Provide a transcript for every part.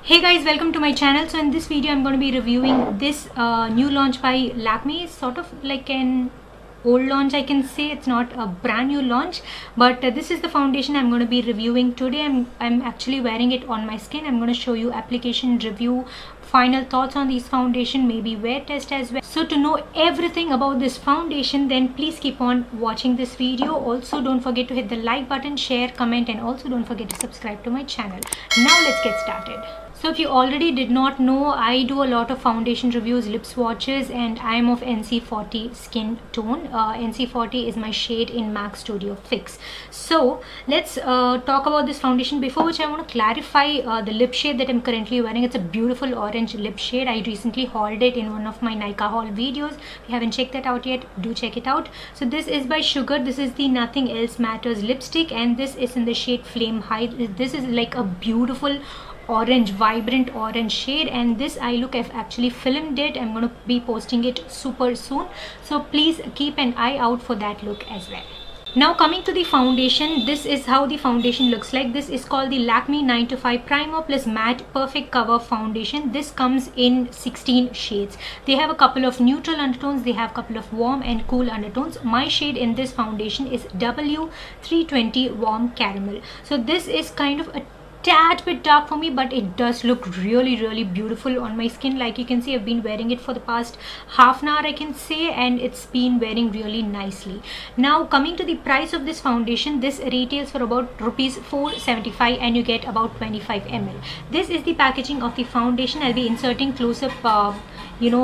Hey guys, welcome to my channel. So in this video I'm going to be reviewing this new launch by Lakme. It's sort of like an old launch, I can say. It's not a brand new launch, but this is the foundation I'm going to be reviewing today. I'm actually wearing it on my skin. I'm going to show you application review, final thoughts on this foundation, maybe wear test as well. So to know everything about this foundation, then please keep on watching this video. Also don't forget to hit the like button, share, comment, and also don't forget to subscribe to my channel. Now let's get started. So if you already did not know, I do a lot of foundation reviews, lip swatches, and I am of NC40 skin tone. NC40 is my shade in MAC Studio Fix. So let's talk about this foundation, before which I want to clarify the lip shade that I'm currently wearing. It's a beautiful orange lip shade. I recently hauled it in one of my Nykaa haul videos. If you haven't checked that out yet, do check it out. So this is by Sugar. This is the Nothing Else Matters lipstick, and this is in the shade Flame High. This is like a beautiful orange, vibrant orange shade, and this eye look I've actually filmed it. I'm going to be posting it super soon, so please keep an eye out for that look as well. Now coming to the foundation, this is how the foundation looks like. This is called the Lakme 9 to 5 Primer Plus Matte Perfect Cover Foundation. This comes in 16 shades. They have a couple of neutral undertones, they have a couple of warm and cool undertones. My shade in this foundation is W320 Warm Caramel. So this is kind of a tad bit dark for me, but it does look really beautiful on my skin. Like you can see, I've been wearing it for the past half an hour, I can say, and it's been wearing really nicely. Now coming to the price of this foundation, this retails for about rupees 475 and you get about 25 ml. This is the packaging of the foundation. I'll be inserting close-up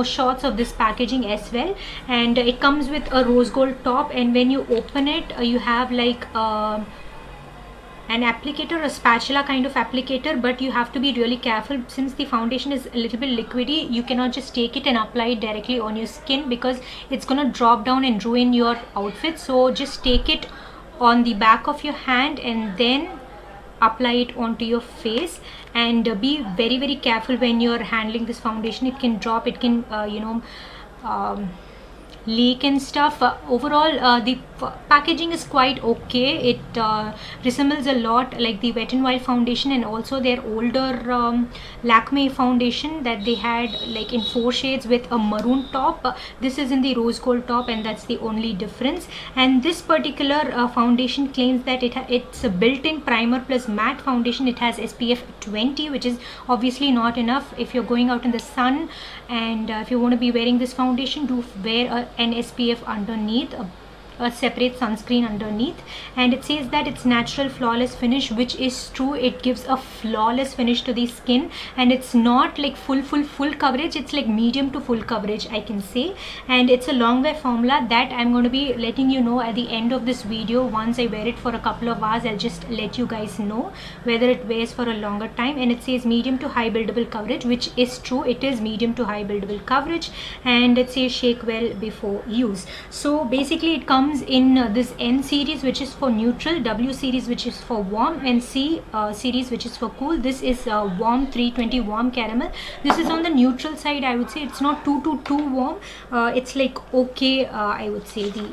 shots of this packaging as well, and it comes with a rose gold top, and when you open it you have like an applicator, a spatula kind of applicator, but you have to be really careful since the foundation is a little bit liquidy. You cannot just take it and apply it directly on your skin because it's gonna drop down and ruin your outfit. So just take it on the back of your hand and then apply it onto your face, and be very careful when you're handling this foundation. It can drop, it can leak and stuff. Overall the packaging is quite okay. It resembles a lot like the Wet n Wild foundation and also their older Lakme foundation that they had like in 4 shades with a maroon top. This is in the rose gold top, and that's the only difference. And this particular foundation claims that it's a built-in primer plus matte foundation. It has SPF 20, which is obviously not enough if you're going out in the sun, and if you want to be wearing this foundation, do wear an SPF underneath, a separate sunscreen underneath. And it says that it's natural flawless finish, which is true. It gives a flawless finish to the skin, and it's not like full coverage. It's like medium to full coverage, I can say. And it's a long wear formula that I'm going to be letting you know at the end of this video. Once I wear it for a couple of hours, I'll just let you guys know whether it wears for a longer time. And it says medium to high buildable coverage, which is true. It is medium to high buildable coverage, and it says shake well before use. So basically it comes in this N series, which is for neutral, W series, which is for warm, and C series, which is for cool. This is warm 320 Warm Caramel. This is on the neutral side, I would say. It's not too warm. It's like okay, I would say the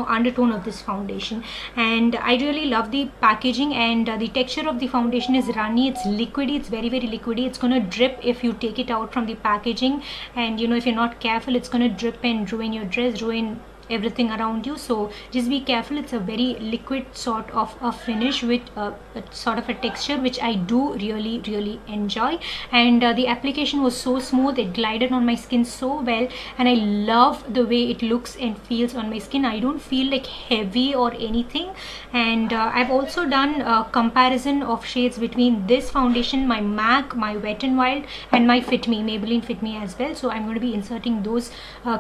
undertone of this foundation. And I really love the packaging, and the texture of the foundation is runny. It's liquidy. It's very liquidy. It's gonna drip if you take it out from the packaging, and if you're not careful, it's gonna drip and ruin your dress, ruin everything around you. So just be careful. It's a very liquid sort of a finish with a sort of a texture which I do really enjoy. And the application was so smooth. It glided on my skin so well, and I love the way it looks and feels on my skin. I don't feel like heavy or anything. And I've also done a comparison of shades between this foundation, my MAC, my Wet n Wild, and my Fit Me, Maybelline Fit Me as well. So I'm going to be inserting those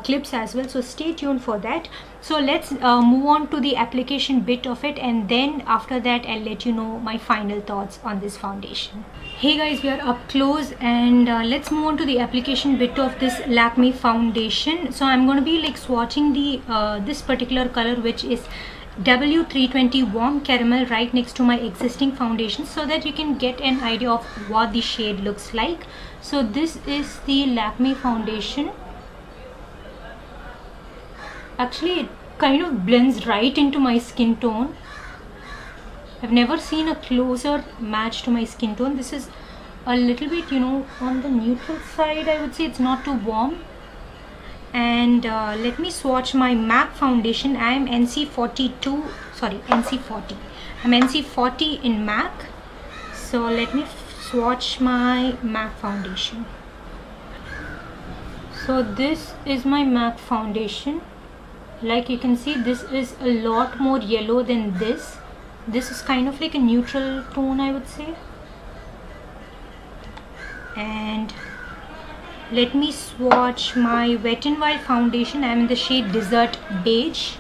clips as well, so stay tuned for that. So let's move on to the application bit of it, and then after that I'll let you know my final thoughts on this foundation. Hey guys, we are up close, and let's move on to the application bit of this Lakme foundation. So I'm going to be like swatching the this particular color, which is W320 Warm Caramel, right next to my existing foundation, so that you can get an idea of what the shade looks like. So this is the Lakme foundation. Actually it kind of blends right into my skin tone. I've never seen a closer match to my skin tone. This is a little bit, you know, on the neutral side. I would say it's not too warm. And let me swatch my MAC foundation. I am NC42, sorry, NC40. I'm NC40 in MAC. So let me swatch my MAC foundation. So this is my MAC foundation. Like you can see, this is a lot more yellow than this. This is kind of like a neutral tone, I would say. And let me swatch my Wet n Wild foundation. I'm in the shade Desert Beige.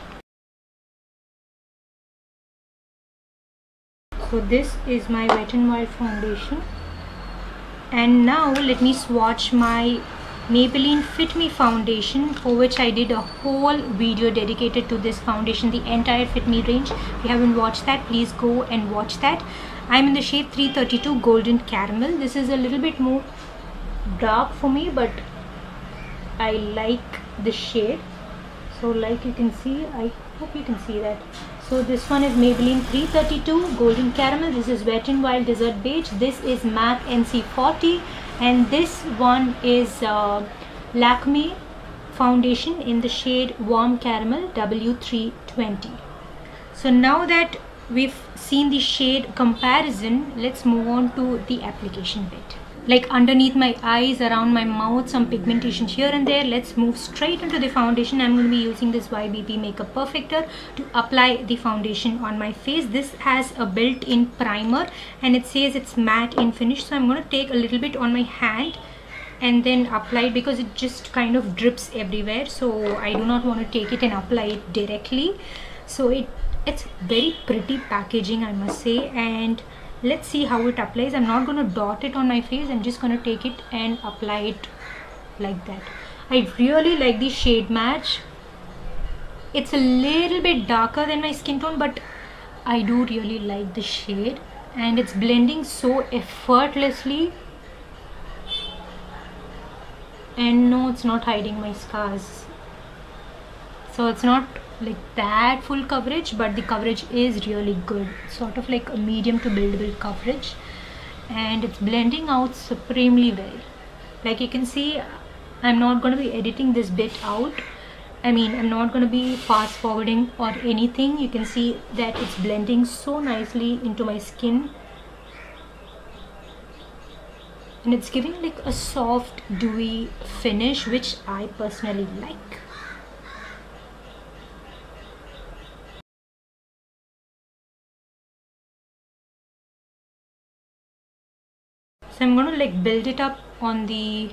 So this is my Wet n Wild foundation. And now let me swatch my Maybelline Fit Me foundation, for which I did a whole video dedicated to this foundation, the entire Fit Me range. If you haven't watched that, please go and watch that. I'm in the shade 332 Golden Caramel. This is a little bit more dark for me, but I like the shade. So like you can see, I hope you can see that. So this one is Maybelline 332 Golden Caramel. This is Wet n Wild Desert Beige. This is MAC NC40. And this one is Lakme foundation in the shade Warm Caramel W320. So now that we've seen the shade comparison, let's move on to the application bit. Like underneath my eyes, around my mouth, some pigmentation here and there. Let's move straight into the foundation. I'm going to be using this YBP Makeup Perfector to apply the foundation on my face. This has a built-in primer and it says it's matte in finish. So I'm going to take a little bit on my hand and then apply it, because it just kind of drips everywhere. So I do not want to take it and apply it directly. So it's very pretty packaging, I must say. And let's see how it applies. I'm not going to dot it on my face. I'm just going to take it and apply it like that. I really like the shade match. It's a little bit darker than my skin tone, but I do really like the shade, and it's blending so effortlessly. And no, it's not hiding my scars. So it's not like that full coverage, but the coverage is really good. Sort of like a medium to buildable coverage, and it's blending out supremely well. Like you can see, I'm not going to be editing this bit out. I mean, I'm not going to be fast forwarding or anything. You can see that it's blending so nicely into my skin, and it's giving like a soft dewy finish, which I personally like. So I'm going to like build it up on the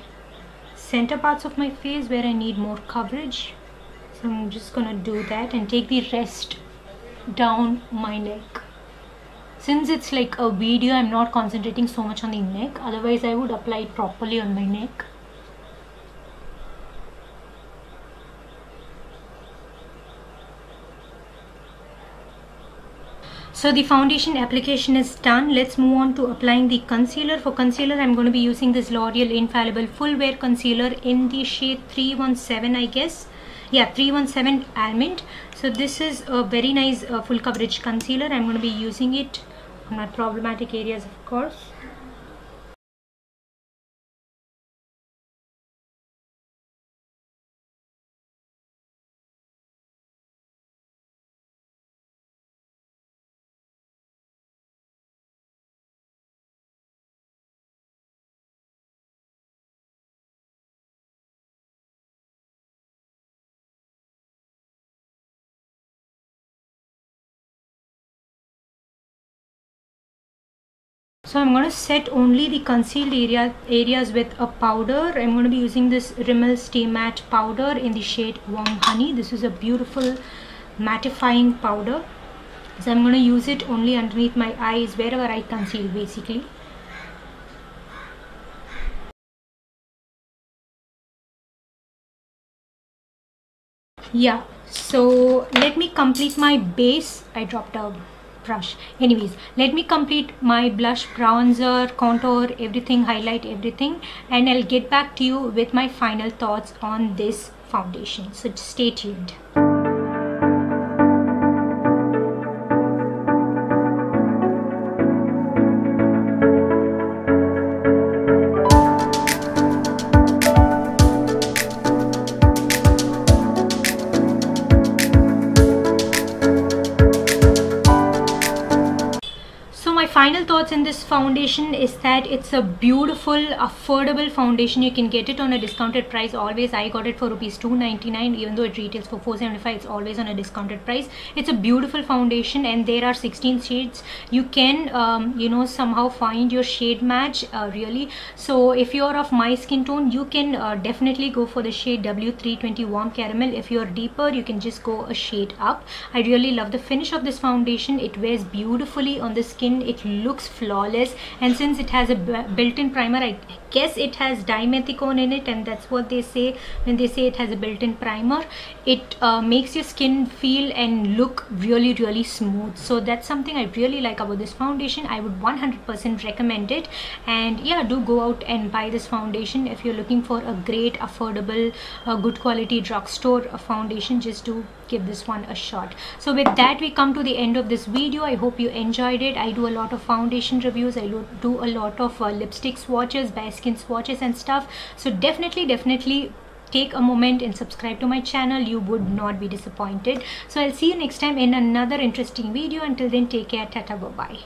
center parts of my face where I need more coverage. So I'm just going to do that and take the rest down my neck. Since it's like a video, I'm not concentrating so much on the neck. Otherwise I would apply it properly on my neck. So the foundation application is done. Let's move on to applying the concealer. For concealer, I'm going to be using this L'Oreal Infallible Full Wear Concealer in the shade 317, I guess. Yeah, 317 Almond. So this is a very nice full coverage concealer. I'm going to be using it on my problematic areas, of course. So I'm going to set only the concealed areas with a powder. I'm going to be using this Rimmel Stay Matte powder in the shade Warm Honey. This is a beautiful mattifying powder. So I'm going to use it only underneath my eyes, wherever I conceal basically. Yeah, so let me complete my base. I dropped a brush. Anyways, let me complete my blush, bronzer, contour, everything, highlight everything, and I'll get back to you with my final thoughts on this foundation. So stay tuned. thoughts in this foundation is that it's a beautiful, affordable foundation. You can get it on a discounted price. Always, I got it for rupees 299, even though it retails for 475. It's always on a discounted price. It's a beautiful foundation, and there are 16 shades. You can you know, somehow find your shade match, really. So if you're of my skin tone, you can definitely go for the shade W320 Warm Caramel. If you're deeper, you can just go a shade up. I really love the finish of this foundation. It wears beautifully on the skin. It looks flawless, and since it has a built-in primer, I guess it has dimethicone in it, and that's what they say when they say it has a built-in primer. It makes your skin feel and look really, really smooth. So that's something I really like about this foundation. I would 100% recommend it. And yeah, do go out and buy this foundation if you're looking for a great, affordable, good quality drugstore foundation. Just do give this one a shot. So with that, we come to the end of this video. I hope you enjoyed it. I do a lot of foundation reviews. I do a lot of lipstick swatches, bare skin swatches and stuff. So definitely take a moment and subscribe to my channel. You would not be disappointed. So I'll see you next time in another interesting video. Until then, take care. Tata, bye bye.